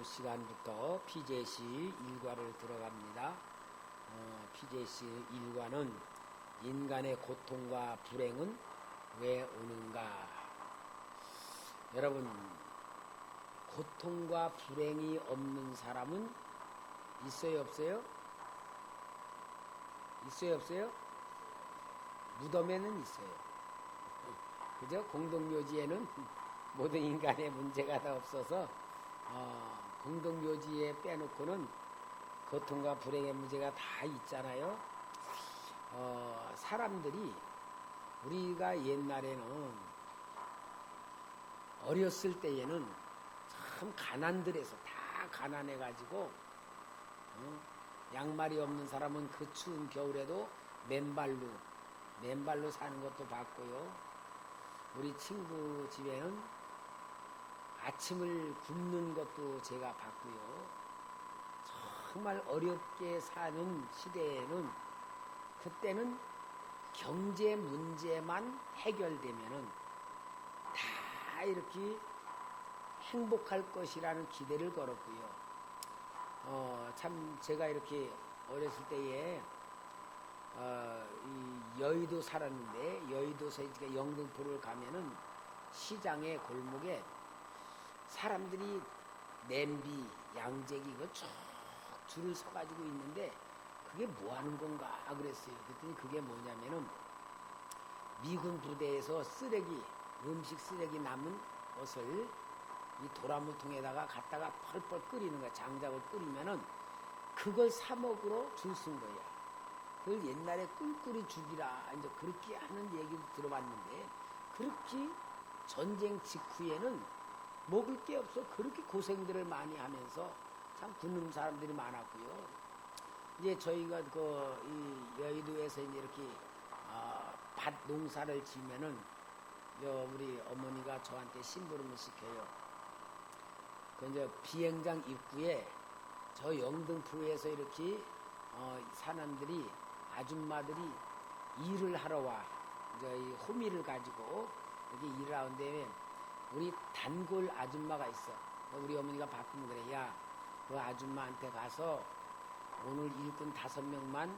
시간부터 피제시 일과를 들어갑니다. 피제시 일과는 인간의 고통과 불행은 왜 오는가? 여러분, 고통과 불행이 없는 사람은 있어요, 없어요? 있어요, 없어요? 무덤에는 있어요. 그죠? 공동묘지에는 모든 인간의 문제가 다 없어서 공동묘지에 빼놓고는 고통과 불행의 문제가 다 있잖아요. 사람들이 우리가 옛날에는 어렸을 때에는 참 가난들에서 다 가난해가지고 양말이 없는 사람은 그 추운 겨울에도 맨발로 사는 것도 봤고요. 우리 친구 집에는 아침을 굶는 것도 제가 봤고요. 정말 어렵게 사는 시대에는 그때는 경제 문제만 해결되면은 다 이렇게 행복할 것이라는 기대를 걸었고요. 참 제가 이렇게 어렸을 때에 이 여의도 살았는데 여의도에서 영등포를 가면은 시장의 골목에 사람들이 냄비, 양재기 이거 쭉 줄을 서가지고 있는데 그게 뭐 하는 건가 그랬어요. 그랬더니 그게 뭐냐면은 미군 부대에서 음식 쓰레기 남은 것을 이 도라무통에다가 갖다가 펄펄 끓이는 거야. 장작을 끓이면은 그걸 사 먹으러 줄 쓴 거야. 그걸 옛날에 꿀꿀이 죽이라 이제 그렇게 하는 얘기를 들어봤는데 그렇게 전쟁 직후에는 먹을 게 없어 그렇게 고생들을 많이 하면서 참 굶는 사람들이 많았고요. 이제 저희가 이 여의도에서 이제 이렇게 밭 농사를 지면은 우리 어머니가 저한테 심부름을 시켜요. 그 이제 비행장 입구에 저 영등포에서 이렇게 사람들이 아줌마들이 일을 하러 와. 이제 이 호미를 가지고 이렇게 일을 하는데 우리 단골 아줌마가 있어. 우리 어머니가 바꾸면 그래. 야, 그 아줌마한테 가서 오늘 일꾼 5명만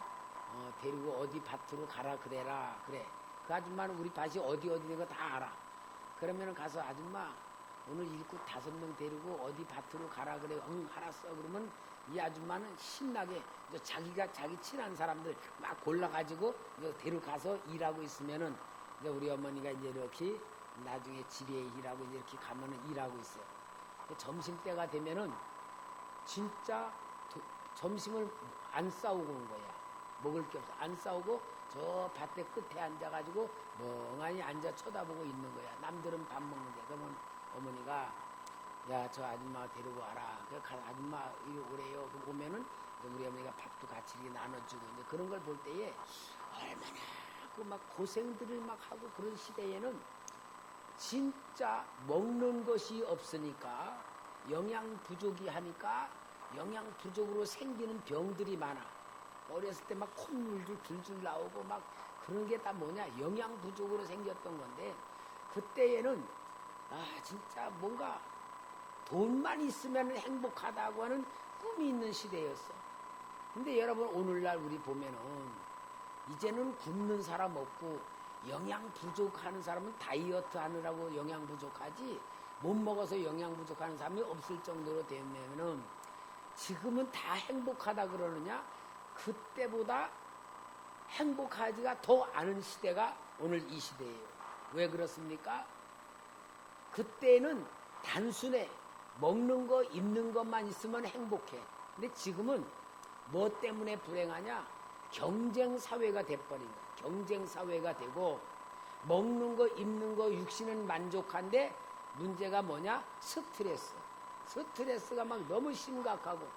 데리고 어디 밭으로 가라 그래라. 그래. 그 아줌마는 우리 밭이 어디 있는 거 다 알아. 그러면은 가서 아줌마 오늘 일꾼 5명 데리고 어디 밭으로 가라 그래. 응, 알았어. 그러면 이 아줌마는 신나게 자기가 자기 친한 사람들 막 골라가지고 데려가서 일하고 있으면은 이제 우리 어머니가 이제 이렇게 나중에 집에 일하고 이제 이렇게 가면은 일하고 있어요. 점심 때가 되면은 진짜 점심을 안 싸우고 온 거야. 먹을 게 없어. 안 싸우고 저 밭대 끝에 앉아가지고 멍하니 앉아 쳐다보고 있는 거야. 남들은 밥 먹는데. 그러면 어머니가 야, 저 아줌마 데리고 와라. 그 아줌마 이리 오래요. 그 보면은 우리 어머니가 밥도 같이 이렇게 나눠주고 이제 그런 걸 볼 때에 얼마나 그 막 고생들을 막 하고 그런 시대에는 진짜 먹는 것이 없으니까 영양 부족이 하니까 영양 부족으로 생기는 병들이 많아. 어렸을 때 막 콧물도 줄줄 나오고 막 그런 게 다 뭐냐 영양 부족으로 생겼던 건데 그때에는 진짜 뭔가 돈만 있으면 행복하다고 하는 꿈이 있는 시대였어. 근데 여러분 오늘날 우리 보면은 이제는 굶는 사람 없고 영양 부족하는 사람은 다이어트 하느라고 영양 부족하지 못 먹어서 영양 부족하는 사람이 없을 정도로 되면은 지금은 다 행복하다 그러느냐? 그때보다 행복하지가 더 않은 시대가 오늘 이 시대예요. 왜 그렇습니까? 그때는 단순해 먹는 거 입는 것만 있으면 행복해. 근데 지금은 뭐 때문에 불행하냐? 경쟁 사회가 돼버린 거야. 경쟁 사회가 되고 먹는 거 입는 거 육신은 만족한데 문제가 뭐냐? 스트레스가 막 너무 심각하고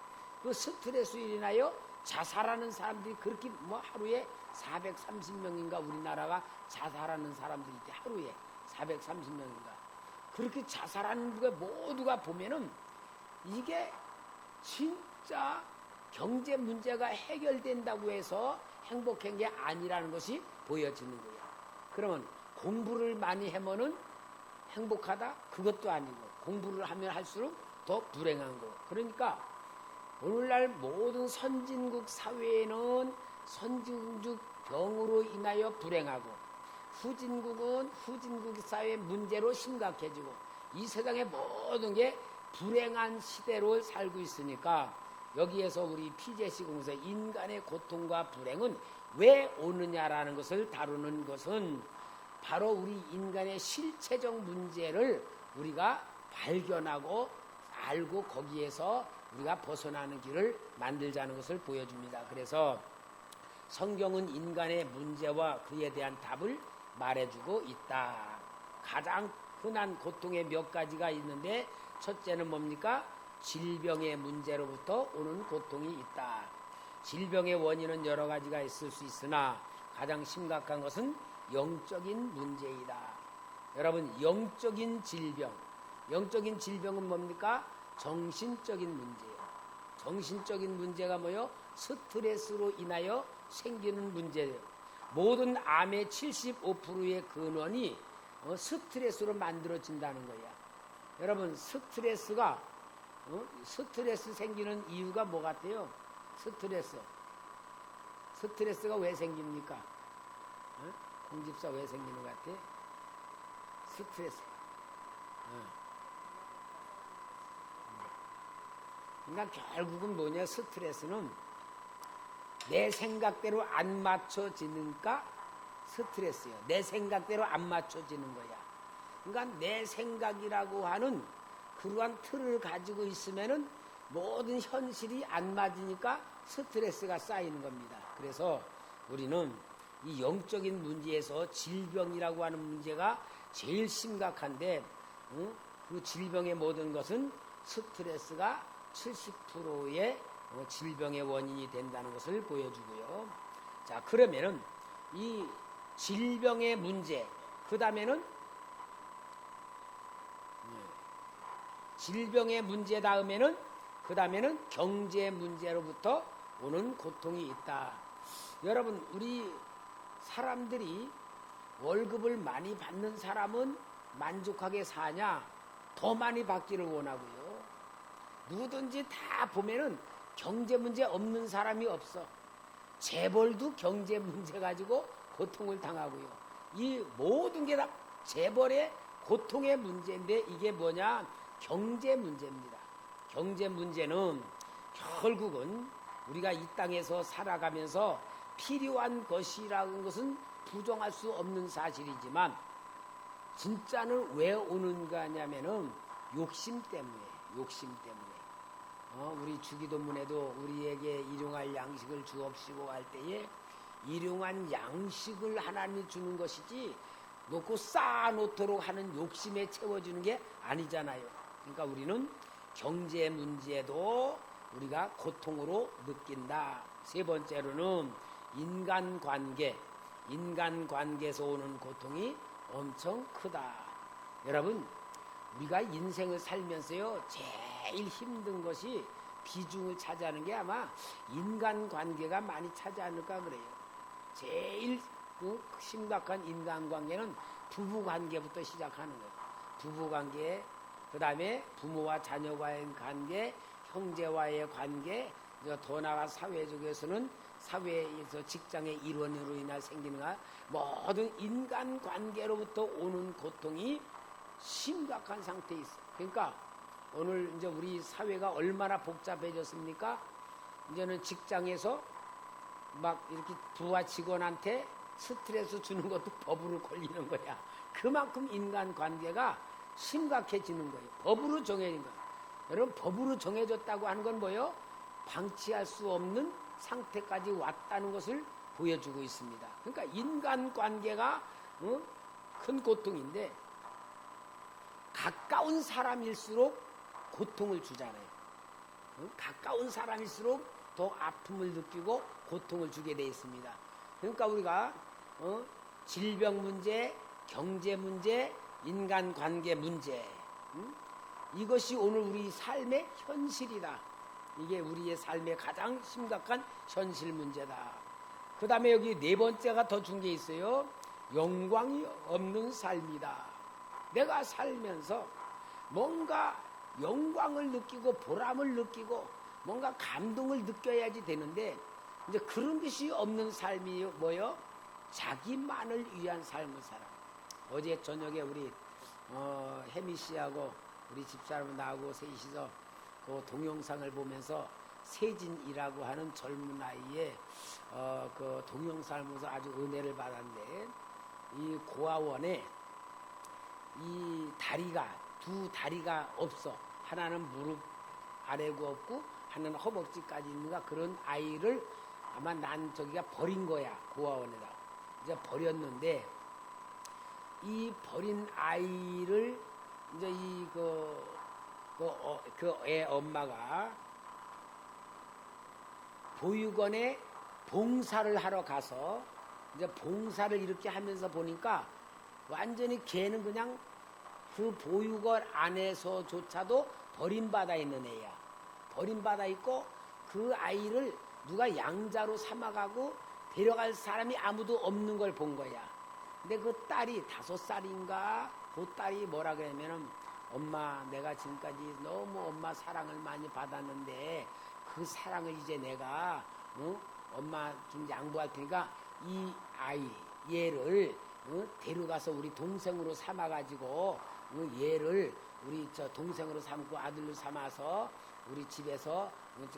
그 스트레스로 인하여 자살하는 사람들이 그렇게 하루에 430명인가 우리나라가 자살하는 사람들이 있대. 하루에 430명인가 그렇게 자살하는 거 모두가 보면은 이게 진짜 경제 문제가 해결된다고 해서 행복한 게 아니라는 것이 보여지는 거야. 그러면 공부를 많이 하면은 행복하다? 그것도 아니고 공부를 하면 할수록 시대로부터 불행한 거. 그러니까 오늘날 모든 선진국 사회에는 선진국 병으로 인하여 불행하고 후진국은 후진국 사회 문제로 심각해지고 이 세상의 모든 게 불행한 시대로 살고 있으니까 여기에서 우리 피제시공에서 인간의 고통과 불행은 왜 오느냐라는 것을 다루는 것은 바로 우리 인간의 실체적 문제를 우리가 발견하고 알고 거기에서 우리가 벗어나는 길을 만들자는 것을 보여줍니다. 그래서 성경은 인간의 문제와 그에 대한 답을 말해주고 있다. 가장 흔한 고통의 몇 가지가 있는데 첫째는 뭡니까? 질병의 문제로부터 오는 고통이 있다. 질병의 원인은 여러 가지가 있을 수 있으나 가장 심각한 것은 영적인 문제이다. 여러분, 영적인 질병은 뭡니까? 정신적인 문제예요. 정신적인 문제가 뭐요? 스트레스로 인하여 생기는 문제예요. 모든 암의 75%의 근원이 스트레스로 만들어진다는 거야. 여러분, 스트레스 생기는 이유가 뭐 같아요? 스트레스가 왜 생깁니까? 공집사 왜 생기는 것 같아? 스트레스. 그러니까 결국은 뭐냐? 스트레스는 내 생각대로 안 맞춰지니까 스트레스예요. 내 생각대로 안 맞춰지는 거야. 그러니까 내 생각이라고 하는 그러한 틀을 가지고 있으면은 모든 현실이 안 맞으니까 스트레스가 쌓이는 겁니다. 그래서 우리는 이 영적인 문제에서 질병이라고 하는 문제가 제일 심각한데 그 질병의 모든 것은 스트레스가 70%의 질병의 원인이 된다는 것을 보여주고요. 자, 그러면은 이 질병의 문제, 그 다음에는 질병의 문제 다음에는 그 다음에는 경제 문제로부터 오는 고통이 있다. 여러분, 우리 사람들이 월급을 많이 받는 사람은 만족하게 사냐? 더 많이 받기를 원하고요. 누구든지 다 보면은 경제 문제 없는 사람이 없어. 재벌도 경제 문제 가지고 고통을 당하고요. 이 모든 게 다 재벌의 고통의 문제인데 이게 뭐냐? 경제 문제입니다. 경제 문제는 결국은 우리가 이 땅에서 살아가면서 필요한 것이라는 것은 부정할 수 없는 사실이지만 진짜는 왜 오는가 하냐면은 욕심 때문에. 우리 주기도문에도 우리에게 일용할 양식을 주옵시고 할 때에 일용한 양식을 하나님이 주는 것이지 놓고 쌓아놓도록 하는 욕심에 채워주는 게 아니잖아요. 그러니까 우리는 경제 문제도 우리가 고통으로 느낀다. 세 번째로는 인간관계에서 오는 고통이 엄청 크다. 여러분, 우리가 인생을 살면서요 제일 힘든 것이 비중을 차지하는 게 아마 인간관계가 많이 차지 않을까 그래요. 제일 심각한 인간관계는 부부관계부터 시작하는 거예요. 부부관계, 그 다음에 부모와 자녀와의 관계, 형제와의 관계, 더 나아가 사회적에서는 사회에서 직장의 일원으로 인해 생기는 모든 인간관계로부터 오는 고통이 심각한 상태에 있어. 그러니까 오늘 이제 우리 사회가 얼마나 복잡해졌습니까? 이제는 직장에서 막 이렇게 부하 직원한테 스트레스 주는 것도 법으로 걸리는 거야. 그만큼 인간관계가 심각해지는 거예요. 법으로 정해진 거예요. 여러분, 법으로 정해졌다고 하는 건 뭐예요? 방치할 수 없는 상태까지 왔다는 것을 보여주고 있습니다. 그러니까 인간관계가 큰 고통인데 가까운 사람일수록 고통을 주잖아요. 가까운 사람일수록 더 아픔을 느끼고 고통을 주게 되어 있습니다. 그러니까 우리가 질병 문제, 경제 문제, 인간관계 문제, 이것이 오늘 우리 삶의 현실이다. 이게 우리의 삶의 가장 심각한 현실 문제다. 그 다음에 여기 네 번째가 더 준 게 있어요. 영광이 없는 삶이다. 내가 살면서 뭔가 영광을 느끼고 보람을 느끼고 뭔가 감동을 느껴야지 되는데 이제 그런 것이 없는 삶이 뭐요? 자기만을 위한 삶을 살아. 어제 저녁에 우리 혜미 씨하고 우리 집사람 나하고 셋이서 그 동영상을 보면서 세진이라고 하는 젊은 아이의 그 동영상을 보면서 아주 은혜를 받았는데 이 고아원에 이 다리가 두 다리가 없어. 하나는 무릎 아래고 없고 하나는 허벅지까지 있는가 그런 아이를 아마 난 저기가 버린 거야. 고아원에다 이제 버렸는데 이 버린 아이를 이제 이 그 애 엄마가 보육원에 봉사를 하러 가서 이제 봉사를 이렇게 하면서 보니까 완전히 걔는 그냥 그 보육원 안에서조차도 버림받아 있는 애야. 버림받아 있고 그 아이를 누가 양자로 삼아가고 데려갈 사람이 아무도 없는 걸 본 거야. 근데 그 딸이 5살인가 그 딸이 뭐라 그러면은 엄마 내가 지금까지 너무 엄마 사랑을 많이 받았는데 그 사랑을 이제 내가 엄마 좀 양보할 테니까 이 아이 얘를 데려가서 우리 동생으로 삼아가지고 얘를 우리 저 동생으로 삼고 아들로 삼아서 우리 집에서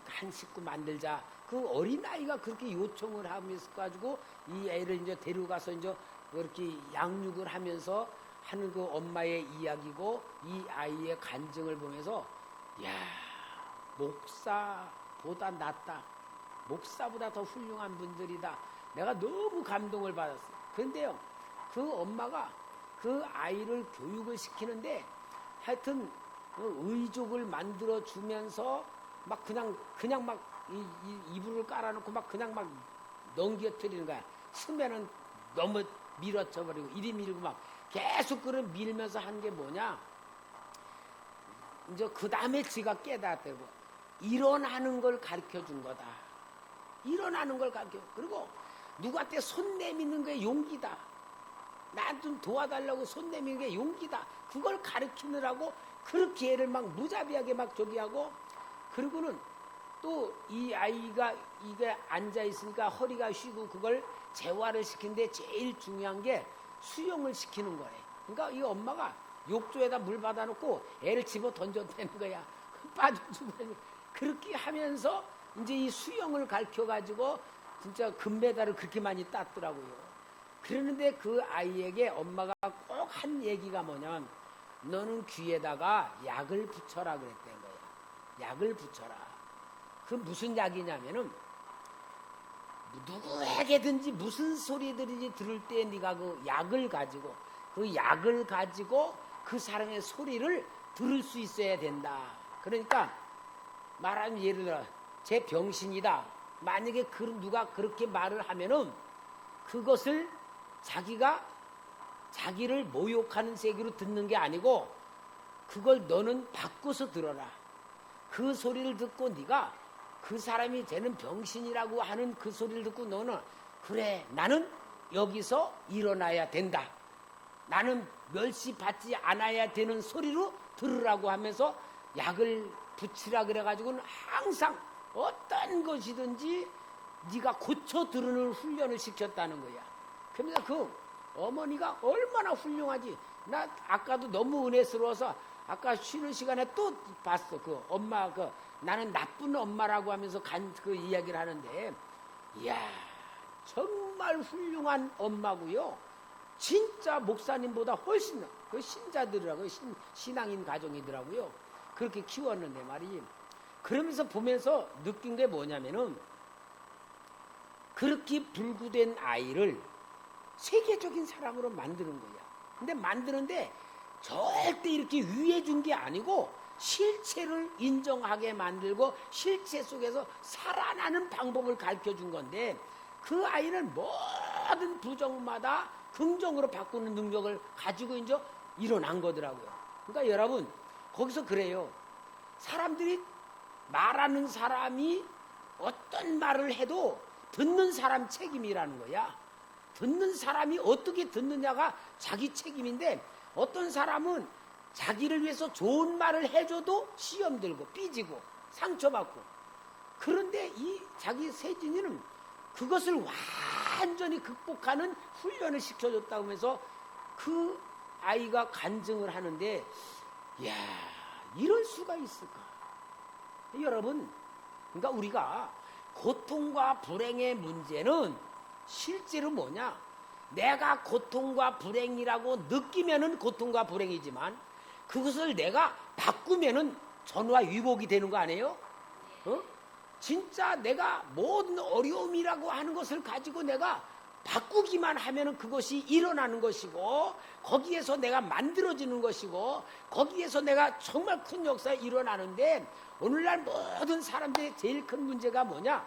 한 식구 만들자. 그 어린아이가 그렇게 요청을 하면서 가지고 이 애를 이제 데려가서 이제 그렇게 양육을 하면서 하는 그 엄마의 이야기고 이 아이의 간증을 보면서 야 목사보다 낫다. 목사보다 더 훌륭한 분들이다. 내가 너무 감동을 받았어요. 그런데요, 그 엄마가 그 아이를 교육을 시키는데 하여튼 의족을 만들어 주면서 막 그냥 막 이불을 깔아놓고 막 그냥 막 넘겨뜨리는 거야. 쓰면은 너무 밀어쳐 버리고 이리 밀고 막 계속 그런 밀면서 한 게 뭐냐? 이제 그 다음에 지가 깨닫대고 일어나는 걸 가르쳐 준 거다. 일어나는 걸 가르쳐. 그리고 누구한테 손 내미는 게 용기다. 나한테 좀 도와달라고 손 내미는 게 용기다. 그걸 가르치느라고 그렇게 애를 막 무자비하게 막 저기 하고, 그리고는 또 이 아이가 이게 앉아 있으니까 허리가 휘고 그걸 재활을 시키는데 제일 중요한 게 수영을 시키는 거래. 그러니까 이 엄마가 욕조에다 물 받아놓고 애를 집어 던져대는 거야. 빠져주고 그렇게 하면서 이제 이 수영을 가르쳐가지고 진짜 금메달을 그렇게 많이 땄더라고요. 그러는데 그 아이에게 엄마가 꼭 한 얘기가 뭐냐면 너는 귀에다가 약을 붙여라 그랬던 거야. 약을 붙여라. 그 무슨 약이냐면은 누구에게든지 무슨 소리들인지 들을 때 네가 그 약을 가지고 그 사람의 소리를 들을 수 있어야 된다. 그러니까 말하면 예를 들어 제 병신이다. 만약에 누가 그렇게 말을 하면은 그것을 자기를 모욕하는 세계로 듣는 게 아니고 그걸 너는 바꿔서 들어라. 그 소리를 듣고 네가 그 사람이 쟤는 병신이라고 하는 그 소리를 듣고 너는 그래 나는 여기서 일어나야 된다. 나는 멸시받지 않아야 되는 소리로 들으라고 하면서 약을 붙이라 그래가지고는 항상 어떤 것이든지 네가 고쳐 들으는 훈련을 시켰다는 거야. 그러면서 그 어머니가 얼마나 훌륭하지. 나 아까도 너무 은혜스러워서 아까 쉬는 시간에 또 봤어. 그 엄마 나는 나쁜 엄마라고 하면서 그 이야기를 하는데 이야 정말 훌륭한 엄마고요. 진짜 목사님보다 훨씬 그 신자들이라고요. 신앙인 가정이더라고요. 그렇게 키웠는데 말이지. 그러면서 보면서 느낀 게 뭐냐면은 그렇게 불구된 아이를 세계적인 사람으로 만드는 거야. 근데 만드는데 절대 이렇게 위해 준 게 아니고 실체를 인정하게 만들고 실체 속에서 살아나는 방법을 가르쳐 준 건데 그 아이는 모든 부정마다 긍정으로 바꾸는 능력을 가지고 이제 일어난 거더라고요. 그러니까 여러분 거기서 그래요. 사람들이 말하는 사람이 어떤 말을 해도 듣는 사람 책임이라는 거야. 듣는 사람이 어떻게 듣느냐가 자기 책임인데 어떤 사람은 자기를 위해서 좋은 말을 해줘도 시험 들고 삐지고 상처받고. 그런데 이 자기 세진이는 그것을 완전히 극복하는 훈련을 시켜줬다고 하면서 그 아이가 간증을 하는데, 이야, 이럴 수가 있을까? 여러분, 그러니까 우리가 고통과 불행의 문제는 실제로 뭐냐? 내가 고통과 불행이라고 느끼면은 고통과 불행이지만 그것을 내가 바꾸면은 전화 위복이 되는 거 아니에요? 진짜 내가 모든 어려움이라고 하는 것을 가지고 내가 바꾸기만 하면은 그것이 일어나는 것이고, 거기에서 내가 만들어지는 것이고, 거기에서 내가 정말 큰 역사가 일어나는데, 오늘날 모든 사람들의 제일 큰 문제가 뭐냐?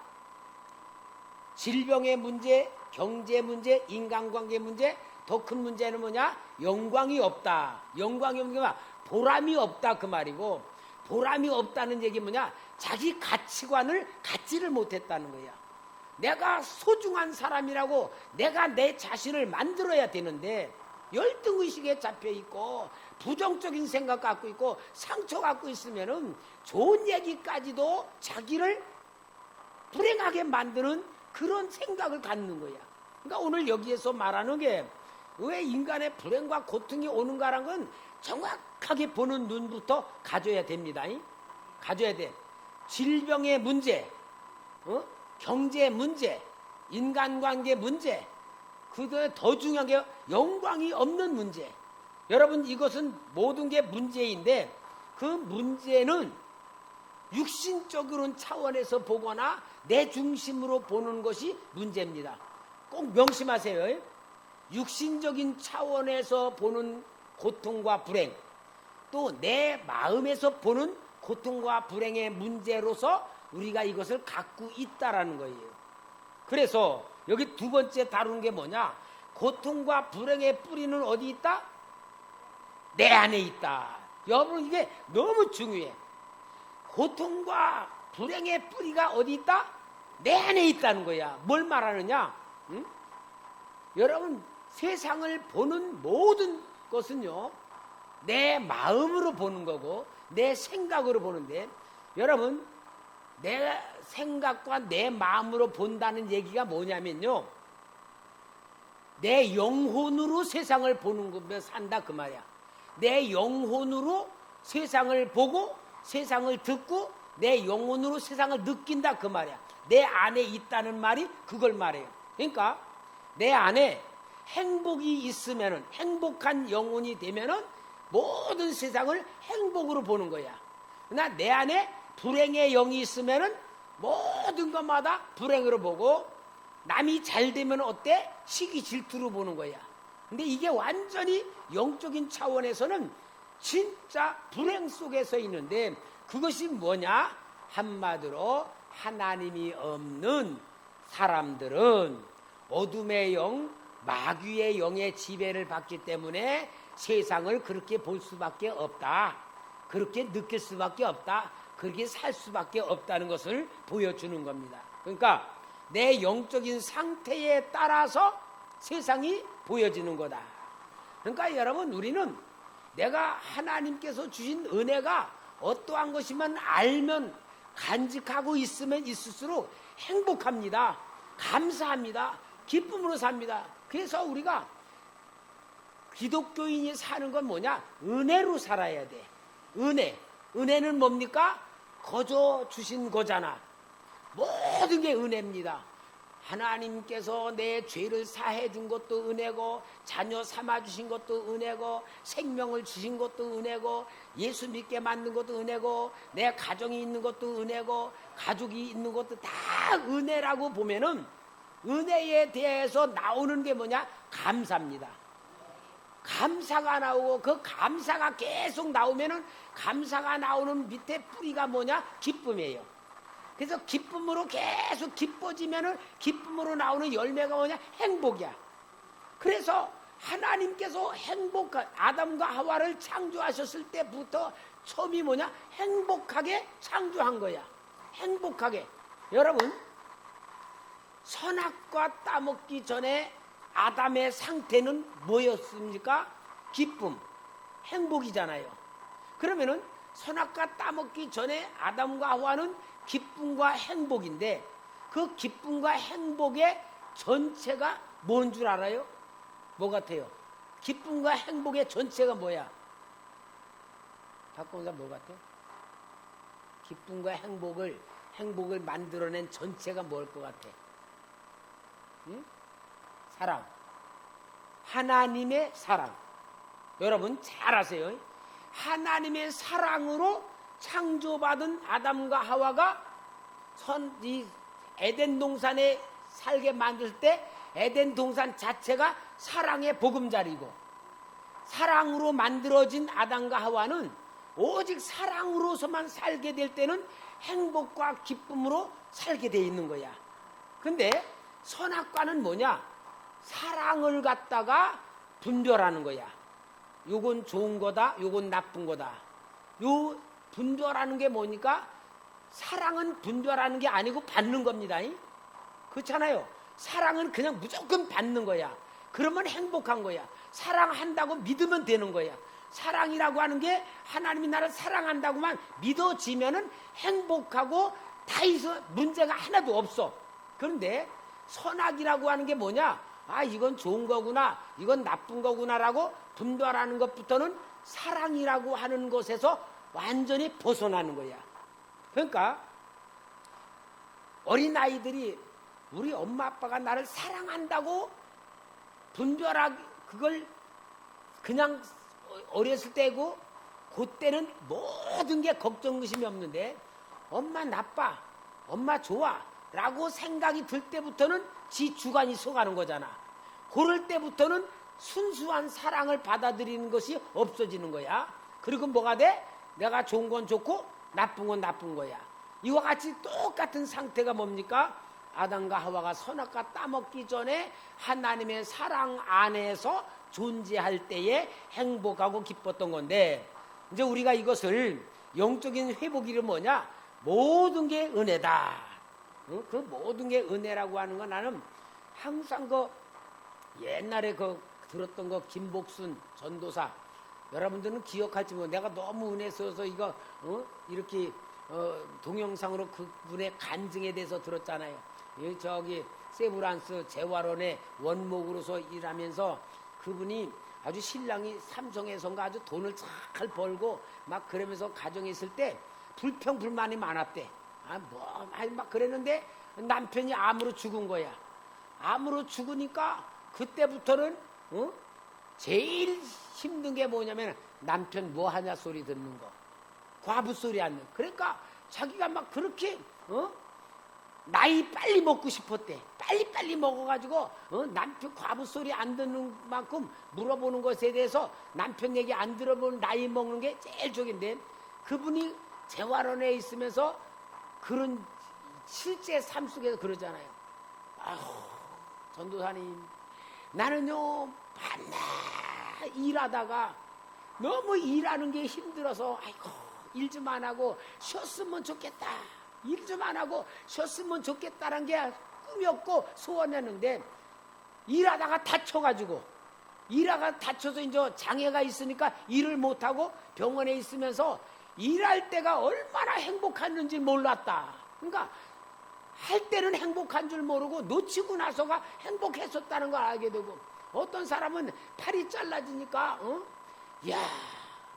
질병의 문제, 경제 문제, 인간관계 문제, 더 큰 문제는 뭐냐? 영광이 없다. 영광이 없는 게 뭐야? 보람이 없다 그 말이고, 보람이 없다는 얘기 뭐냐? 자기 가치관을 갖지를 못했다는 거야. 내가 소중한 사람이라고 내가 내 자신을 만들어야 되는데 열등의식에 잡혀있고 부정적인 생각 갖고 있고 상처 갖고 있으면은 좋은 얘기까지도 자기를 불행하게 만드는 그런 생각을 갖는 거야. 그러니까 오늘 여기에서 말하는 게 왜 인간의 불행과 고통이 오는가라는 건 정확하게 보는 눈부터 가져야 됩니다. 가져야 돼. 질병의 문제, 경제 문제, 인간관계 문제, 그다음에 더 중요한 게 영광이 없는 문제. 여러분, 이것은 모든 게 문제인데 그 문제는 육신적인 차원에서 보거나 내 중심으로 보는 것이 문제입니다. 꼭 명심하세요. 육신적인 차원에서 보는 고통과 불행, 또 내 마음에서 보는 고통과 불행의 문제로서 우리가 이것을 갖고 있다라는 거예요. 그래서 여기 두 번째 다루는 게 뭐냐? 고통과 불행의 뿌리는 어디 있다? 내 안에 있다. 여러분, 이게 너무 중요해. 고통과 불행의 뿌리가 어디 있다? 내 안에 있다는 거야. 뭘 말하느냐? 여러분, 세상을 보는 모든 것은요, 내 마음으로 보는 거고 내 생각으로 보는데, 여러분, 내 생각과 내 마음으로 본다는 얘기가 뭐냐면요, 내 영혼으로 세상을 보는 거면 산다 그 말이야. 내 영혼으로 세상을 보고 세상을 듣고 내 영혼으로 세상을 느낀다 그 말이야. 내 안에 있다는 말이 그걸 말해요. 그러니까 내 안에 행복이 있으면은, 행복한 영혼이 되면은 모든 세상을 행복으로 보는 거야. 그러나 내 안에 불행의 영이 있으면은 모든 것마다 불행으로 보고, 남이 잘 되면 어때? 시기 질투로 보는 거야. 근데 이게 완전히 영적인 차원에서는 진짜 불행 속에서 있는데, 그것이 뭐냐? 한마디로 하나님이 없는 사람들은 어둠의 영, 마귀의 영의 지배를 받기 때문에 세상을 그렇게 볼 수밖에 없다. 그렇게 느낄 수밖에 없다. 그렇게 살 수밖에 없다는 것을 보여주는 겁니다. 그러니까 내 영적인 상태에 따라서 세상이 보여지는 거다. 그러니까 여러분, 우리는 내가 하나님께서 주신 은혜가 어떠한 것이면 알면, 간직하고 있으면 있을수록 행복합니다. 감사합니다. 기쁨으로 삽니다. 그래서 우리가 기독교인이 사는 건 뭐냐? 은혜로 살아야 돼. 은혜. 은혜는 뭡니까? 거저 주신 거잖아. 모든 게 은혜입니다. 하나님께서 내 죄를 사해 준 것도 은혜고, 자녀 삼아 주신 것도 은혜고, 생명을 주신 것도 은혜고, 예수 믿게 만든 것도 은혜고, 내 가정이 있는 것도 은혜고, 가족이 있는 것도 다 은혜라고 보면은, 은혜에 대해서 나오는 게 뭐냐? 감사입니다. 감사가 나오고, 그 감사가 계속 나오면은, 감사가 나오는 밑에 뿌리가 뭐냐? 기쁨이에요. 그래서 기쁨으로 계속 기뻐지면은 기쁨으로 나오는 열매가 뭐냐? 행복이야. 그래서 하나님께서 행복한 아담과 하와를 창조하셨을 때부터 처음이 뭐냐? 행복하게 창조한 거야. 행복하게. 여러분, 선악과 따먹기 전에 아담의 상태는 뭐였습니까? 기쁨, 행복이잖아요. 그러면은 선악과 따먹기 전에 아담과 하와는 기쁨과 행복인데 그 기쁨과 행복의 전체가 뭔 줄 알아요? 뭐 같아요? 기쁨과 행복의 전체가 뭐야? 박공사 뭐 같아? 기쁨과 행복을 만들어낸 전체가 뭘 것 같아? 응? 사랑. 하나님의 사랑. 여러분 잘 아세요. 하나님의 사랑으로 창조받은 아담과 하와가 이 에덴 동산에 살게 만들 때 에덴 동산 자체가 사랑의 보금자리고 사랑으로 만들어진 아담과 하와는 오직 사랑으로서만 살게 될 때는 행복과 기쁨으로 살게 돼 있는 거야. 근데 선악과는 뭐냐? 사랑을 갖다가 분별하는 거야. 요건 좋은 거다, 요건 나쁜 거다. 요 분별하는 게 뭐니까? 사랑은 분별하는 게 아니고 받는 겁니다. 그렇잖아요. 사랑은 그냥 무조건 받는 거야. 그러면 행복한 거야. 사랑한다고 믿으면 되는 거야. 사랑이라고 하는 게 하나님이 나를 사랑한다고만 믿어지면은 행복하고 다 있어 문제가 하나도 없어. 그런데 선악이라고 하는 게 뭐냐? 아, 이건 좋은 거구나, 이건 나쁜 거구나라고 분별하는 것부터는 사랑이라고 하는 것에서 완전히 벗어나는 거야. 그러니까 어린아이들이 우리 엄마 아빠가 나를 사랑한다고 분별하기 그걸 그냥 어렸을 때고 그때는 모든 게 걱정 의심이 없는데 엄마 나빠, 엄마 좋아 라고 생각이 들 때부터는 지 주관이 서가는 거잖아. 그럴 때부터는 순수한 사랑을 받아들이는 것이 없어지는 거야. 그리고 뭐가 돼? 내가 좋은 건 좋고 나쁜 건 나쁜 거야. 이와 같이 똑같은 상태가 뭡니까? 아담과 하와가 선악과 따먹기 전에 하나님의 사랑 안에서 존재할 때에 행복하고 기뻤던 건데 이제 우리가 이것을 영적인 회복이 뭐냐? 모든 게 은혜다. 그 모든 게 은혜라고 하는 건 나는 항상 그 옛날에 그 들었던 거 김복순 전도사 여러분들은 기억할지 뭐 내가 너무 은혜 써서 이거 이렇게 동영상으로 그분의 간증에 대해서 들었잖아요. 저기 세브란스 재활원의 원목으로서 일하면서 그분이 아주 신랑이 삼성에선가 아주 돈을 잘 벌고 막 그러면서 가정에 있을 때 불평불만이 많았대. 막 그랬는데 남편이 암으로 죽은 거야. 암으로 죽으니까 그때부터는 제일 힘든 게 뭐냐면 남편 뭐 하냐 소리 듣는 거, 과부 소리 안 듣는. 그러니까 자기가 막 그렇게 나이 빨리 먹고 싶었대. 빨리 먹어가지고 남편 과부 소리 안 듣는 만큼 물어보는 것에 대해서 남편 얘기 안 들어보는 나이 먹는 게 제일 좋은데 그분이 재활원에 있으면서 그런 실제 삶 속에서 그러잖아요. 아휴 전도사님 나는요 밤낮 일하다가 너무 일하는 게 힘들어서 아이고 일 좀 안 하고 쉬었으면 좋겠다. 일 좀 안 하고 쉬었으면 좋겠다는 게 꿈이었고 소원이었는데 일하다가 다쳐서 이제 장애가 있으니까 일을 못하고 병원에 있으면서 일할 때가 얼마나 행복했는지 몰랐다. 그러니까 할 때는 행복한 줄 모르고 놓치고 나서가 행복했었다는 걸 알게 되고 어떤 사람은 팔이 잘라지니까 야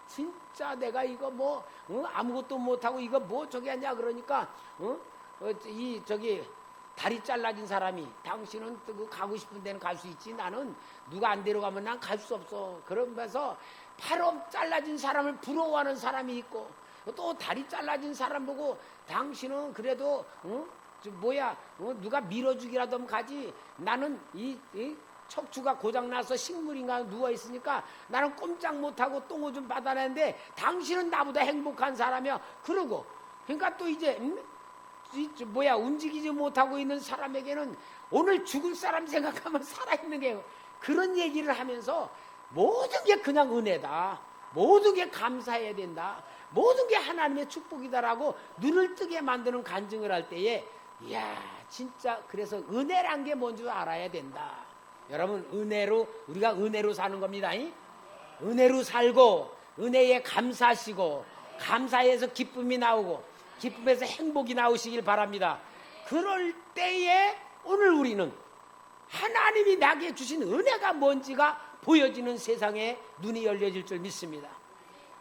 진짜 내가 이거 뭐 아무것도 못하고 이거 뭐 저기 하냐 그러니까 이 저기 다리 잘라진 사람이 당신은 가고 싶은 데는 갈 수 있지 나는 누가 안 데려가면 난 갈 수 없어. 그러면서 팔 잘라진 사람을 부러워하는 사람이 있고 또 다리 잘라진 사람 보고 당신은 그래도 누가 밀어주기라도 하면 가지. 나는 이 척추가 고장나서 식물인가 누워있으니까 나는 꼼짝 못하고 똥을 좀 받아내는데 당신은 나보다 행복한 사람이야. 그러고 그러니까 또 이제 움직이지 못하고 있는 사람에게는 오늘 죽을 사람 생각하면 살아있는 게 그런 얘기를 하면서 모든 게 그냥 은혜다. 모든 게 감사해야 된다. 모든 게 하나님의 축복이다라고 눈을 뜨게 만드는 간증을 할 때에 이야 진짜 그래서 은혜란 게 뭔지 알아야 된다. 여러분 우리가 은혜로 사는 겁니다. 은혜로 살고 은혜에 감사하시고 감사해서 기쁨이 나오고 기쁨에서 행복이 나오시길 바랍니다. 그럴 때에 오늘 우리는 하나님이 나에게 주신 은혜가 뭔지가 보여지는 세상에 눈이 열려질 줄 믿습니다.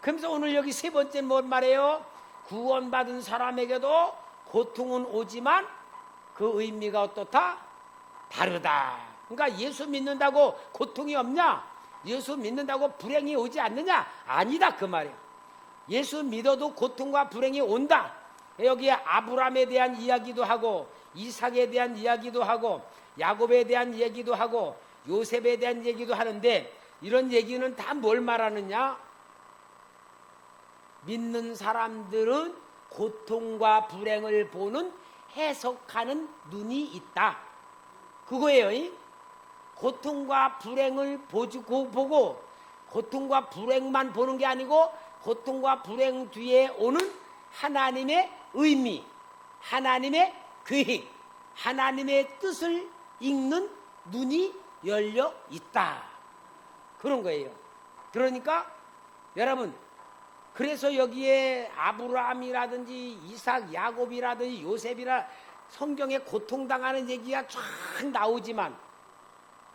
그러면서 오늘 여기 세 번째 뭔 말이에요? 구원받은 사람에게도 고통은 오지만 그 의미가 어떻다? 다르다. 그러니까 예수 믿는다고 고통이 없냐? 예수 믿는다고 불행이 오지 않느냐? 아니다 그 말이에요. 예수 믿어도 고통과 불행이 온다. 여기에 아브라함에 대한 이야기도 하고 이삭에 대한 이야기도 하고 야곱에 대한 얘기도 하고 요셉에 대한 얘기도 하는데 이런 얘기는 다 뭘 말하느냐? 믿는 사람들은 고통과 불행을 보는 해석하는 눈이 있다. 그거예요. 고통과 불행을 보고 고통과 불행만 보는 게 아니고 고통과 불행 뒤에 오는 하나님의 의미, 하나님의 계획, 하나님의 뜻을 읽는 눈이 열려 있다. 그런 거예요. 그러니까 여러분, 그래서 여기에 아브라함이라든지 이삭, 야곱이라든지 요셉이라 성경에 고통당하는 얘기가 쫙 나오지만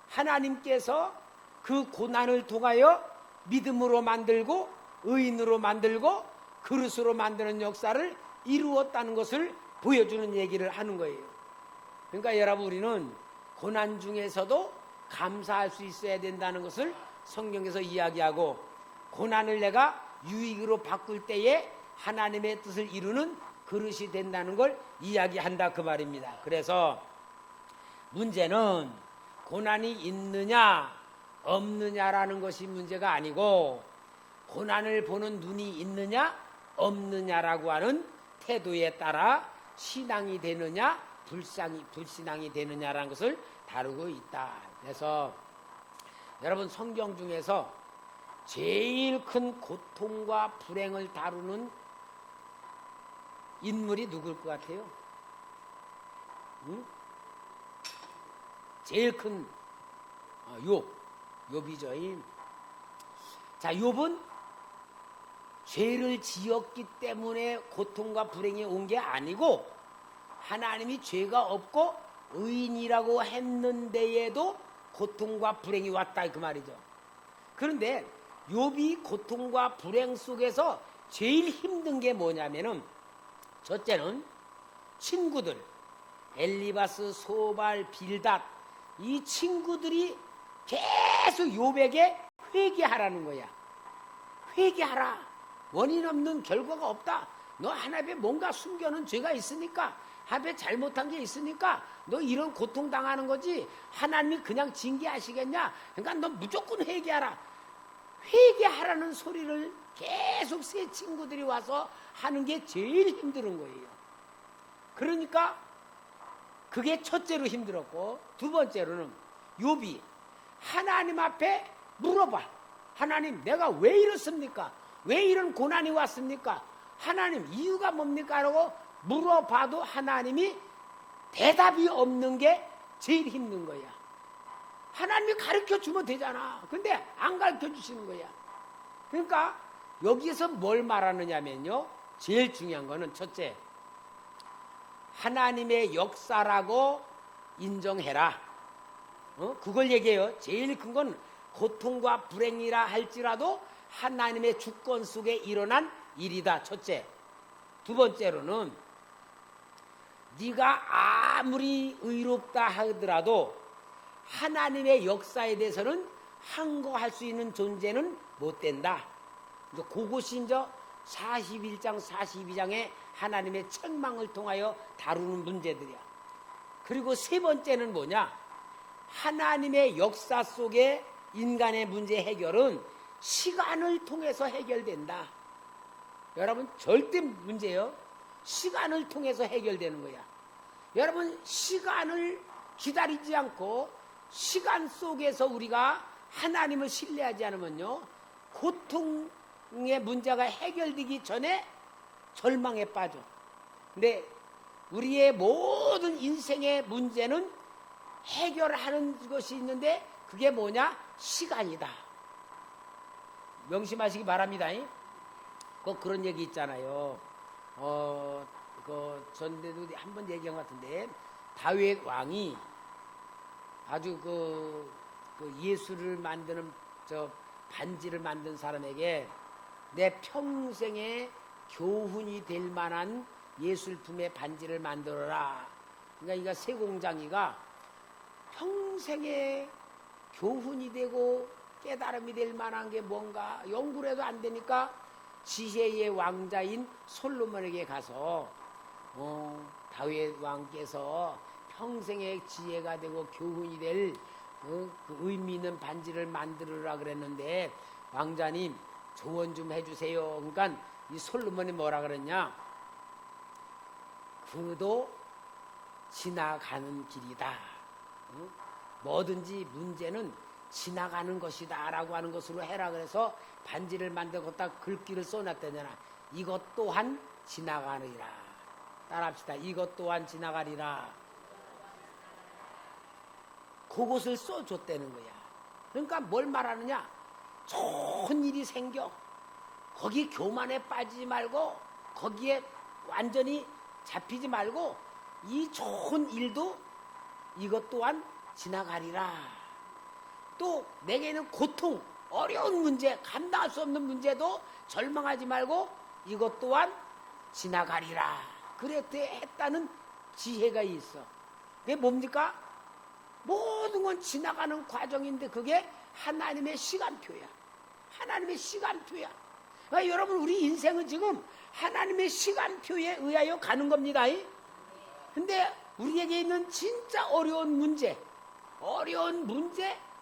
하나님께서 그 고난을 통하여 믿음으로 만들고 의인으로 만들고 그릇으로 만드는 역사를 이루었다는 것을 보여주는 얘기를 하는 거예요. 그러니까 여러분, 우리는 고난 중에서도 감사할 수 있어야 된다는 것을 성경에서 이야기하고, 고난을 내가 유익으로 바꿀 때에 하나님의 뜻을 이루는 그릇이 된다는 걸 이야기한다 그 말입니다. 그래서 문제는 고난이 있느냐 없느냐라는 것이 문제가 아니고 고난을 보는 눈이 있느냐 없느냐라고 하는 태도에 따라 신앙이 되느냐 불신앙이 되느냐라는 것을 다루고 있다. 그래서 여러분, 성경 중에서 제일 큰 고통과 불행을 다루는 인물이 누굴 것 같아요? 응? 제일 큰 욥이죠. 자, 욥은 죄를 지었기 때문에 고통과 불행이 온 게 아니고 하나님이 죄가 없고 의인이라고 했는데에도 고통과 불행이 왔다 그 말이죠. 그런데 욥이 고통과 불행 속에서 제일 힘든 게 뭐냐면은, 첫째는 친구들 엘리바스, 소발, 빌닷, 이 친구들이 계속 욥에게 회개하라는 거야. 회개하라. 원인 없는 결과가 없다. 너 하나님에 뭔가 숨겨놓은 죄가 있으니까, 하나님에 잘못한 게 있으니까 너 이런 고통 당하는 거지, 하나님이 그냥 징계하시겠냐? 그러니까 너 무조건 회개하라. 회개하라는 소리를 계속 새 친구들이 와서 하는 게 제일 힘든 거예요. 그러니까 그게 첫째로 힘들었고, 두 번째로는 욥이 하나님 앞에 물어봐. 하나님, 내가 왜 이렇습니까? 왜 이런 고난이 왔습니까? 하나님, 이유가 뭡니까? 라고 물어봐도 하나님이 대답이 없는 게 제일 힘든 거야. 하나님이 가르쳐 주면 되잖아. 근데 안 가르쳐 주시는 거야. 그러니까 여기서 뭘 말하느냐면요, 제일 중요한 거는 첫째, 하나님의 역사라고 인정해라. 그걸 얘기해요. 제일 큰 건 고통과 불행이라 할지라도 하나님의 주권 속에 일어난 일이다. 첫째. 두 번째로는 네가 아무리 의롭다 하더라도 하나님의 역사에 대해서는 항거할 수 있는 존재는 못 된다. 그것이 이제 41장 42장의 하나님의 책망을 통하여 다루는 문제들이야. 그리고 세 번째는 뭐냐? 하나님의 역사 속에 인간의 문제 해결은 시간을 통해서 해결된다. 여러분, 절대 문제예요. 시간을 통해서 해결되는 거야. 여러분, 시간을 기다리지 않고 시간 속에서 우리가 하나님을 신뢰하지 않으면요, 고통의 문제가 해결되기 전에 절망에 빠져. 근데 우리의 모든 인생의 문제는 해결하는 것이 있는데 그게 뭐냐? 시간이다. 명심하시기 바랍니다. 꼭 그런 얘기 있잖아요. 그 전에도 한번 얘기한 것 같은데 다윗 왕이 아주 그 예술을 만드는 저 반지를 만든 사람에게 내 평생에 교훈이 될 만한 예술품의 반지를 만들어라. 그러니까 세공장이가 평생에 교훈이 되고 깨달음이 될 만한 게 뭔가 연구를 해도 안 되니까 지혜의 왕자인 솔로몬에게 가서 다윗 왕께서 평생의 지혜가 되고 교훈이 될 그 의미 있는 반지를 만들으라 그랬는데 왕자님 조언 좀 해주세요. 그러니까 이 솔로몬이 뭐라 그랬냐? 그도 지나가는 길이다. 뭐든지 문제는 지나가는 것이다 라고 하는 것으로 해라. 그래서 반지를 만들고 딱 글귀를 써놨다잖아. 이것 또한 지나가리라. 따라합시다. 이것 또한 지나가리라. 그것을 써줬다는 거야. 그러니까 뭘 말하느냐? 좋은 일이 생겨. 거기 교만에 빠지지 말고 거기에 완전히 잡히지 말고 이 좋은 일도 이것 또한 지나가리라. 또 내게는 고통, 어려운 문제, 감당할 수 없는 문제도 절망하지 말고 이것 또한 지나가리라. 그렇게 했다는 지혜가 있어. 그게 뭡니까? 모든 건 지나가는 과정인데 그게 하나님의 시간표야. 하나님의 시간표야. 그러니까 여러분 우리 인생은 지금 하나님의 시간표에 의하여 가는 겁니다. 근데 우리에게 있는 진짜 어려운 문제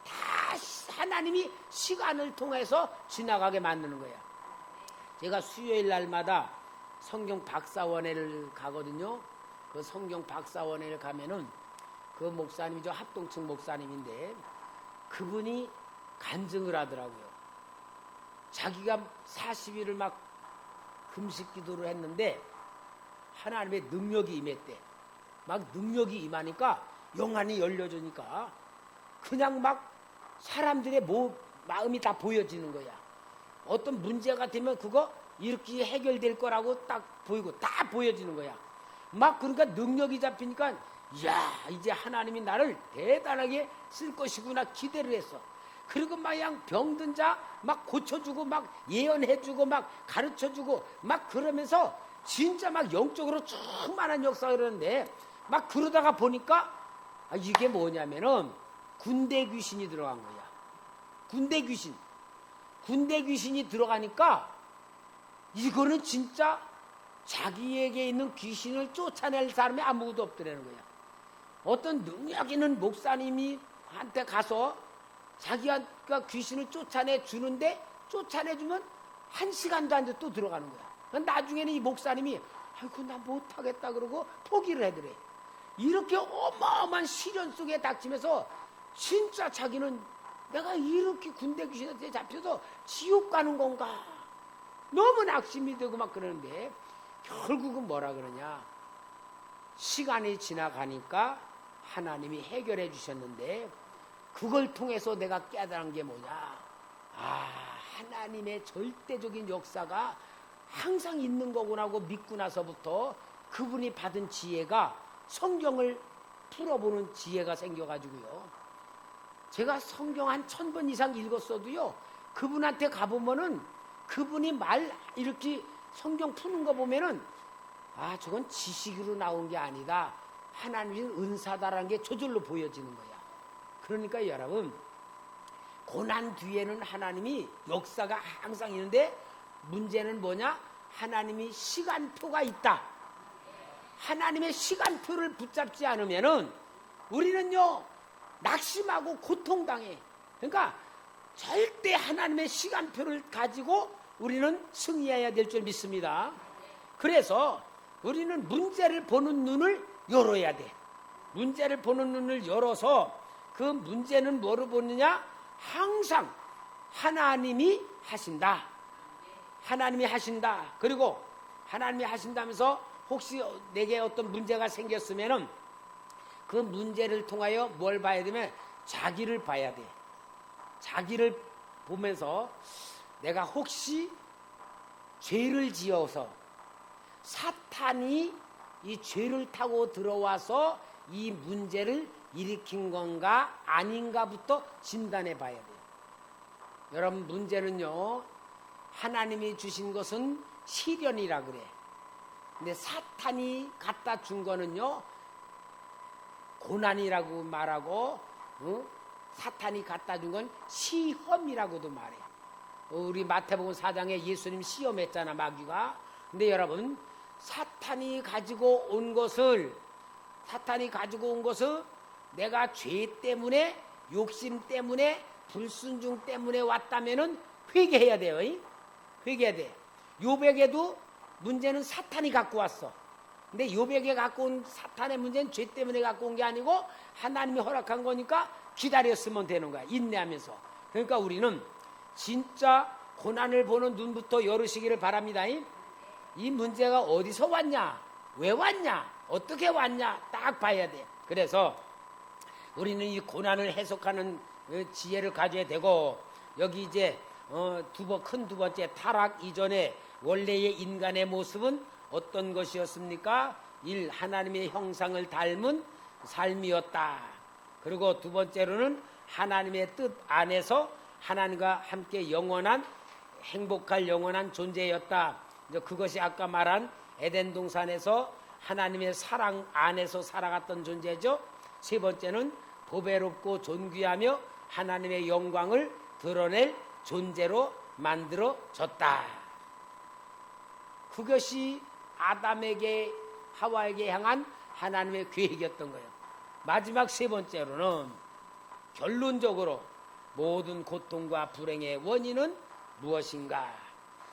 다 하나님이 시간을 통해서 지나가게 만드는 거야. 제가 수요일 날마다 성경 박사원회를 가거든요. 그 성경 박사원회를 가면은 그 목사님이 저 합동층 목사님인데 그분이 간증을 하더라고요. 자기가 40일을 막 금식 기도를 했는데 하나님의 능력이 임했대. 막 능력이 임하니까 영안이 열려주니까 그냥 막 사람들의 마음이 다 보여지는 거야. 어떤 문제가 되면 그거 이렇게 해결될 거라고 딱 보이고 다 보여지는 거야. 막 그러니까 능력이 잡히니까 야 이제 하나님이 나를 대단하게 쓸 것이구나 기대를 했어. 그리고 막 그냥 병든 자 막 고쳐주고 막 예언해주고 막 가르쳐주고 막 그러면서 진짜 막 영적으로 충만한 역사가 그러는데 막 그러다가 보니까 이게 뭐냐면은 군대 귀신이 들어간 거야. 군대 귀신이 들어가니까 이거는 진짜 자기에게 있는 귀신을 쫓아낼 사람이 아무것도 없더라는 거야. 어떤 능력 있는 목사님이 한테 가서 자기가 귀신을 쫓아내 주는데 쫓아내주면 1시간도 안 돼 또 들어가는 거야. 나중에는 이 목사님이 아이고 나 못하겠다 그러고 포기를 해더래. 이렇게 어마어마한 시련 속에 닥치면서 진짜 자기는 내가 이렇게 군대 귀신한테 잡혀서 지옥 가는 건가 너무 낙심이 되고 막 그러는데 결국은 뭐라 그러냐, 시간이 지나가니까 하나님이 해결해 주셨는데 그걸 통해서 내가 깨달은 게 뭐냐, 하나님의 절대적인 역사가 항상 있는 거구나 하고 믿고 나서부터 그분이 받은 지혜가 성경을 풀어보는 지혜가 생겨가지고요. 제가 성경 한 1000번 이상 읽었어도요, 그분한테 가보면은 그분이 말 이렇게 성경 푸는 거 보면은 저건 지식으로 나온 게 아니다, 하나님의 은사다라는 게 저절로 보여지는 거야. 그러니까 여러분, 고난 뒤에는 하나님이 역사가 항상 있는데 문제는 뭐냐? 하나님이 시간표가 있다. 하나님의 시간표를 붙잡지 않으면은 우리는요 낙심하고 고통당해. 그러니까 절대 하나님의 시간표를 가지고 우리는 승리해야 될 줄 믿습니다. 그래서 우리는 문제를 보는 눈을 열어야 돼. 문제를 보는 눈을 열어서 그 문제는 뭐로 보느냐? 항상 하나님이 하신다. 하나님이 하신다. 그리고 하나님이 하신다면서 혹시 내게 어떤 문제가 생겼으면은 그 문제를 통하여 뭘 봐야 되면 자기를 봐야 돼. 자기를 보면서 내가 혹시 죄를 지어서 사탄이 이 죄를 타고 들어와서 이 문제를 일으킨 건가 아닌가부터 진단해 봐야 돼요. 여러분, 문제는요, 하나님이 주신 것은 시련이라 그래. 근데 사탄이 갖다 준 거는요, 고난이라고 말하고, 사탄이 갖다 준 건 시험이라고도 말해. 우리 마태복음 4장에 예수님 시험했잖아, 마귀가. 근데 여러분, 사탄이 가지고 온 것을 내가 죄 때문에, 욕심 때문에, 불순종 때문에 왔다면은 회개해야 돼요. 회개해야 돼. 요백에도 문제는 사탄이 갖고 왔어. 근데 요백에 갖고 온 사탄의 문제는 죄 때문에 갖고 온 게 아니고 하나님이 허락한 거니까 기다렸으면 되는 거야. 인내하면서. 그러니까 우리는 진짜 고난을 보는 눈부터 열으시기를 바랍니다. 이 문제가 어디서 왔냐? 왜 왔냐? 어떻게 왔냐? 딱 봐야 돼. 그래서 우리는 이 고난을 해석하는 지혜를 가져야 되고, 여기 이제 큰 두 번째 타락 이전에 원래의 인간의 모습은 어떤 것이었습니까? 1. 하나님의 형상을 닮은 삶이었다. 그리고 두 번째로는 하나님의 뜻 안에서 하나님과 함께 영원한, 행복할 영원한 존재였다. 그것이 아까 말한 에덴 동산에서 하나님의 사랑 안에서 살아갔던 존재죠. 세 번째는 보배롭고 존귀하며 하나님의 영광을 드러낼 존재로 만들어졌다. 그것이 아담에게, 하와에게 향한 하나님의 계획이었던 거예요. 마지막 세 번째로는 결론적으로 모든 고통과 불행의 원인은 무엇인가?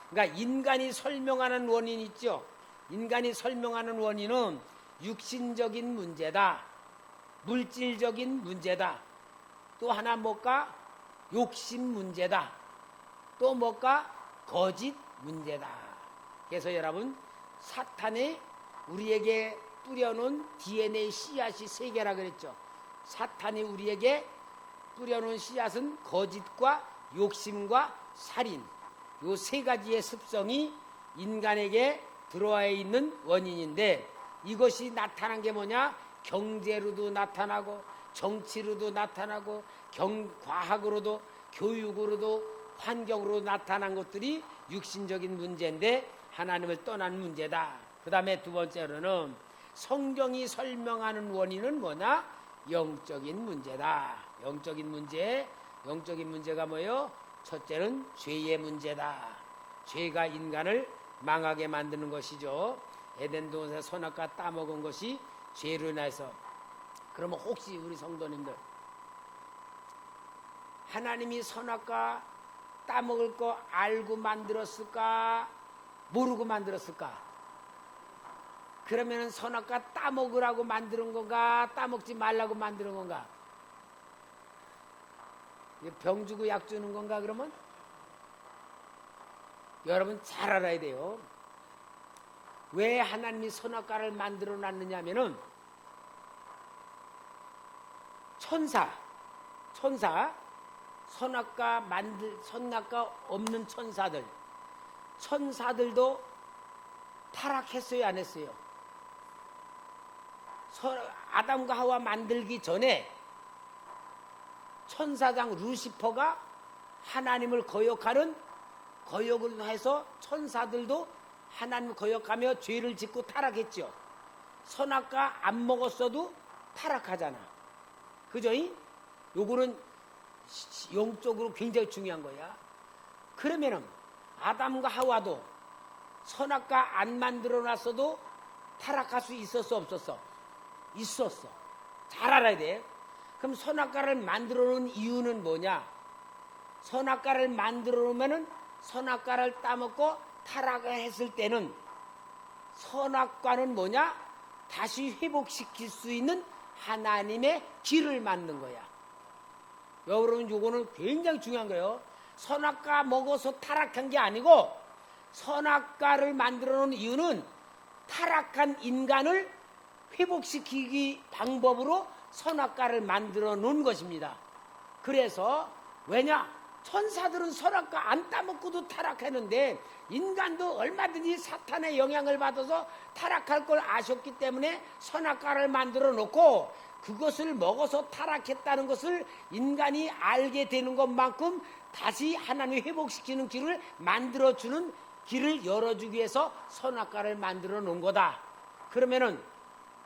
그러니까 인간이 설명하는 원인 있죠. 인간이 설명하는 원인은 육신적인 문제다, 물질적인 문제다, 또 하나 뭘까? 욕심 문제다, 또 뭘까? 거짓 문제다. 그래서 여러분, 사탄이 우리에게 뿌려놓은 DNA 씨앗이 3개라 그랬죠. 사탄이 우리에게 뿌려놓은 씨앗은 거짓과 욕심과 살인, 요 3가지의 습성이 인간에게 들어와 있는 원인인데, 이것이 나타난 게 뭐냐? 경제로도 나타나고, 정치로도 나타나고, 과학으로도, 교육으로도, 환경으로 나타난 것들이 육신적인 문제인데 하나님을 떠난 문제다. 그 다음에 두 번째로는 성경이 설명하는 원인은 뭐냐? 영적인 문제다. 영적인 문제가 뭐예요? 첫째는 죄의 문제다. 죄가 인간을 망하게 만드는 것이죠. 에덴 동산에서 선악과 따먹은 것이 죄로 인해서. 그러면 혹시 우리 성도님들, 하나님이 선악과 따먹을 거 알고 만들었을까? 모르고 만들었을까? 그러면 선악과 따먹으라고 만드는 건가? 따먹지 말라고 만드는 건가? 병 주고 약 주는 건가? 그러면 여러분 잘 알아야 돼요. 왜 하나님이 선악과를 만들어 놨느냐면은 천사 선악과 없는 천사들도 타락했어요, 안 했어요? 아담과 하와 만들기 전에 천사장 루시퍼가 하나님을 거역을 해서 천사들도 하나님을 거역하며 죄를 짓고 타락했죠. 선악과 안 먹었어도 타락하잖아. 그죠? 요거는 영적으로 굉장히 중요한 거야. 그러면은 아담과 하와도 선악과 안 만들어 놨어도 타락할 수 있었어, 없었어? 있었어. 잘 알아야 돼. 그럼 선악과를 만들어 놓은 이유는 뭐냐? 선악과를 만들어 놓으면은 선악과를 따먹고 타락을 했을 때는 선악과는 뭐냐? 다시 회복시킬 수 있는 하나님의 길을 만든 거야. 여러분, 요거는 굉장히 중요한 거예요. 선악과 먹어서 타락한 게 아니고 선악과를 만들어 놓은 이유는 타락한 인간을 회복시키기 방법으로 선악과를 만들어 놓은 것입니다. 그래서 왜냐? 천사들은 선악과 안 따먹고도 타락했는데 인간도 얼마든지 사탄의 영향을 받아서 타락할 걸 아셨기 때문에 선악과를 만들어 놓고 그것을 먹어서 타락했다는 것을 인간이 알게 되는 것만큼 다시 하나님이 회복시키는 길을 만들어주는 길을 열어주기 위해서 선악과를 만들어 놓은 거다. 그러면은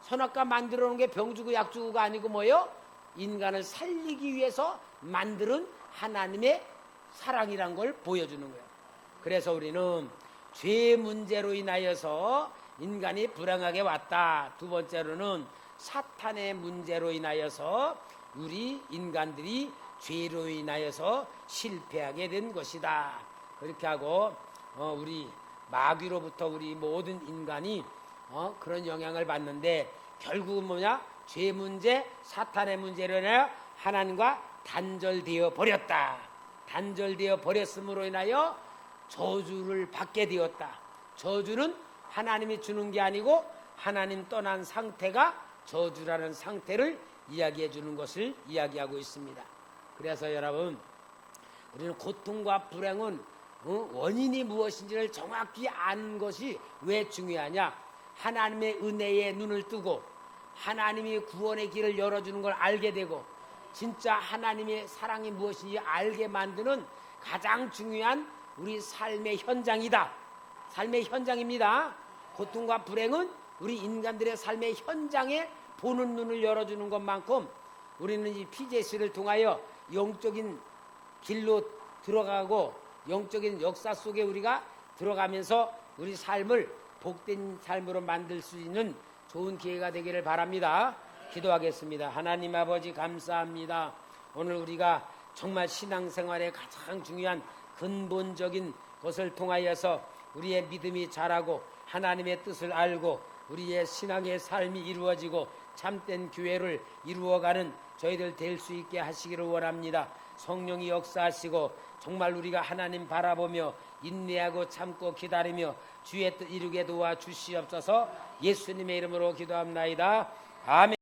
선악과 만들어 놓은 게 병주고 약주고가 아니고 뭐예요? 인간을 살리기 위해서 만드는 하나님의 사랑이란 걸 보여주는 거예요. 그래서 우리는 죄 문제로 인하여서 인간이 불행하게 왔다. 두 번째로는 사탄의 문제로 인하여서 우리 인간들이 죄로 인하여서 실패하게 된 것이다. 그렇게 하고 우리 마귀로부터 우리 모든 인간이 그런 영향을 받는데 결국은 뭐냐? 죄 문제, 사탄의 문제로 인하여 하나님과 단절되어 버렸다. 단절되어 버렸음으로 인하여 저주를 받게 되었다. 저주는 하나님이 주는 게 아니고 하나님 떠난 상태가 저주라는 상태를 이야기해 주는 것을 이야기하고 있습니다. 그래서 여러분, 우리는 고통과 불행은 원인이 무엇인지를 정확히 아는 것이 왜 중요하냐? 하나님의 은혜에 눈을 뜨고 하나님이 구원의 길을 열어주는 걸 알게 되고 진짜 하나님의 사랑이 무엇인지 알게 만드는 가장 중요한 우리 삶의 현장이다. 삶의 현장입니다. 고통과 불행은 우리 인간들의 삶의 현장에 보는 눈을 열어주는 것만큼 우리는 이 PJC를 통하여 영적인 길로 들어가고 영적인 역사 속에 우리가 들어가면서 우리 삶을 복된 삶으로 만들 수 있는 좋은 기회가 되기를 바랍니다. 기도하겠습니다. 하나님 아버지 감사합니다. 오늘 우리가 정말 신앙생활의 가장 중요한 근본적인 것을 통하여서 우리의 믿음이 자라고 하나님의 뜻을 알고 우리의 신앙의 삶이 이루어지고 참된 교회를 이루어가는 저희들 될 수 있게 하시기를 원합니다. 성령이 역사하시고 정말 우리가 하나님 바라보며 인내하고 참고 기다리며 주의 뜻 이루게 도와주시옵소서. 예수님의 이름으로 기도합나이다. 아멘.